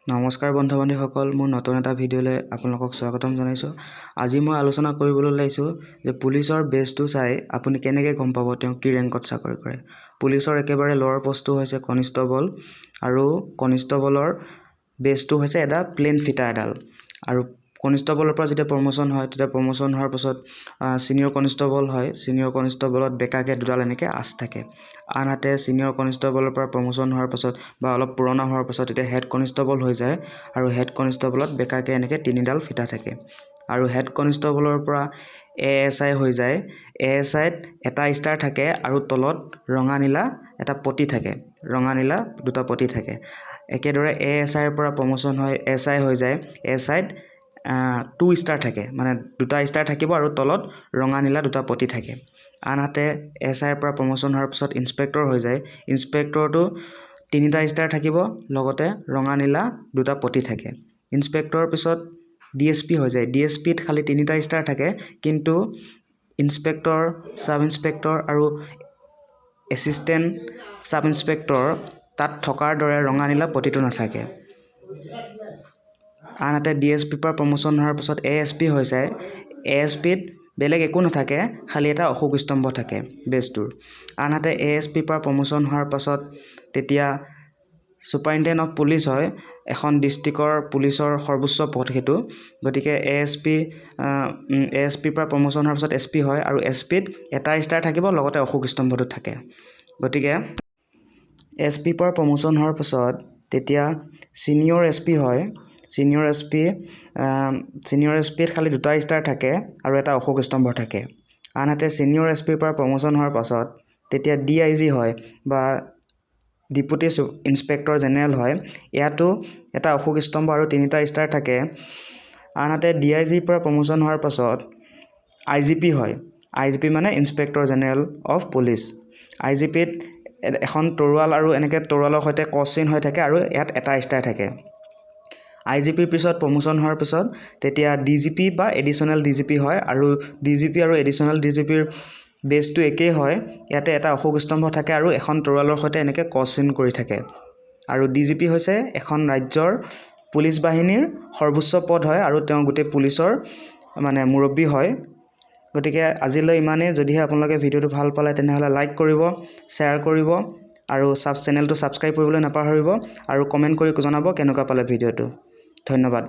নমস্কাৰ বন্ধু বান্ধৱীসকল, মোৰ নতুন এটা ভিডিঅ'লৈ আপোনালোকক স্বাগতম জনাইছোঁ। আজি মই আলোচনা কৰিবলৈ ওলাইছোঁ যে পুলিচৰ বেজটো চাই আপুনি কেনেকৈ গম পাব তেওঁ কি ৰেংকত চাকৰি কৰে। পুলিচৰ একেবাৰে লোৱাৰ পষ্টটো হৈছে কনিষ্টবল, আৰু কনিষ্টবলৰ বেজটো হৈছে এটা প্লেন ফিটা এডাল। আৰু কনিষ্টবলৰ পৰা যেতিয়া প্ৰমোশ্যন হয় তেতিয়া প্ৰমোশ্যন হোৱাৰ পাছত ছিনিয়ৰ কনিষ্টবল হয়। ছিনিয়ৰ কনিষ্টবলত বেকাকৈ দুডাল এনেকৈ আঁচ থাকে। আনহাতে ছিনিয়ৰ কনিষ্টবলৰ পৰা প্ৰমোশ্যন হোৱাৰ পাছত বা অলপ পুৰণা হোৱাৰ পাছত তেতিয়া হেড কনিষ্টবল হৈ যায়, আৰু হেড কনিষ্টবলত বেকাকৈ এনেকৈ তিনিডাল ফিটা থাকে। আৰু হেড কনিষ্টবলৰ পৰা ASI হৈ যায়। ASIত এটা ষ্টাৰ থাকে আৰু তলত ৰঙা নীলা এটা পটি থাকে, ৰঙা নীলা দুটা পটি থাকে। একেদৰে ASIৰ পৰা প্ৰমোশ্যন হয় SI হৈ যায়। SIত 2 ষ্টাৰ থাকে, মানে দুটা ষ্টাৰ থাকিব আৰু তলত ৰঙা নীলা দুটা পটি থাকে। আনহাতে SIৰ পৰা প্ৰমোশ্যন হোৱাৰ পিছত ইন্সপেক্টৰ হৈ যায়। ইন্সপেক্টৰটো 3টা ষ্টাৰ থাকিব, লগতে ৰঙা নীলা দুটা পটি থাকে। ইন্সপেক্টৰৰ পিছত DSP হৈ যায়। DSPত খালি 3টা ষ্টাৰ থাকে, কিন্তু ইন্সপেক্টৰ, ছাব ইন্সপেক্টৰ আৰু এছিষ্টেণ্ট ছাব ইন্সপেক্টৰ তাত থকাৰ দৰে ৰঙা নীলা পটিটো নাথাকে। আনহাতে DSPৰ পৰা প্ৰমোশ্যন হোৱাৰ পিছত ASP হৈ যায়। ASPত বেলেগ একো নাথাকে, খালি এটা অশোক স্তম্ভ থাকে বেজটোৰ। আনহাতে ASPৰ পৰা প্ৰমোশ্যন হোৱাৰ পাছত তেতিয়া ছুপাৰিনটেণ্ডেণ্ট অফ পুলিচ হয়। এখন ডিষ্ট্ৰিক্টৰ পুলিচৰ সৰ্বোচ্চ পদ সেইটো। গতিকে ASPৰ পৰা প্ৰমোশ্যন হোৱাৰ পিছত SP হয়, আৰু SPত এটা ষ্টাৰ থাকিব, লগতে অশোক স্তম্ভটো থাকে। গতিকে SPৰ পৰা প্ৰমোশ্যন হোৱাৰ পাছত তেতিয়া ছিনিয়ৰ SP হয়। ছিনিয়ৰ SPত খালি 2টা ষ্টাৰ থাকে আৰু এটা অশোক স্তম্ভ থাকে। আনহাতে ছিনিয়ৰ SPৰ পৰা প্ৰমোশ্যন হোৱাৰ পাছত তেতিয়া DIG হয়, বা ডিপুটি ইন্সপেক্টৰ জেনেৰেল হয়। ইয়াতো এটা অশোক স্তম্ভ আৰু 3টা ষ্টাৰ থাকে। আনহাতে DIGৰ পৰা প্ৰমোশ্যন হোৱাৰ পাছত IGP হয়। IGP মানে ইন্সপেক্টৰ জেনেৰেল অফ পুলিচ। IGPত এখন তৰোৱাল আৰু এনেকৈ তৰোৱালৰ সৈতে ক্ৰছ চিন হৈ থাকে, আৰু ইয়াত এটা ষ্টাৰ থাকে। IGPৰ পিছত প্ৰমোশ্যন হোৱাৰ পিছত তেতিয়া DGP বা এডিশ্যনেল DGP হয়, আৰু DGP আৰু এডিশ্যনেল DGPৰ বেজটো একেই হয়। ইয়াতে এটা অশোক স্তম্ভ থাকে আৰু এখন তৰোৱালৰ সৈতে এনেকৈ ক্ৰছ চিন কৰি থাকে। আৰু DGP হৈছে এখন ৰাজ্যৰ পুলিচ বাহিনীৰ সৰ্বোচ্চ পদ হয়, আৰু তেওঁ গোটেই পুলিচৰ মুৰব্বী হয়। গতিকে আজিলৈ ইমানেই। যদিহে আপোনালোকে ভিডিঅ'টো ভাল পালে তেনেহ'লে লাইক কৰিব, শ্বেয়াৰ কৰিব, আৰু চেনেলটো ছাবস্ক্ৰাইব কৰিবলৈ নাপাহৰিব, আৰু কমেণ্ট কৰি জনাব কেনেকুৱা পালে ভিডিঅ'টো। ধন্যবাদ।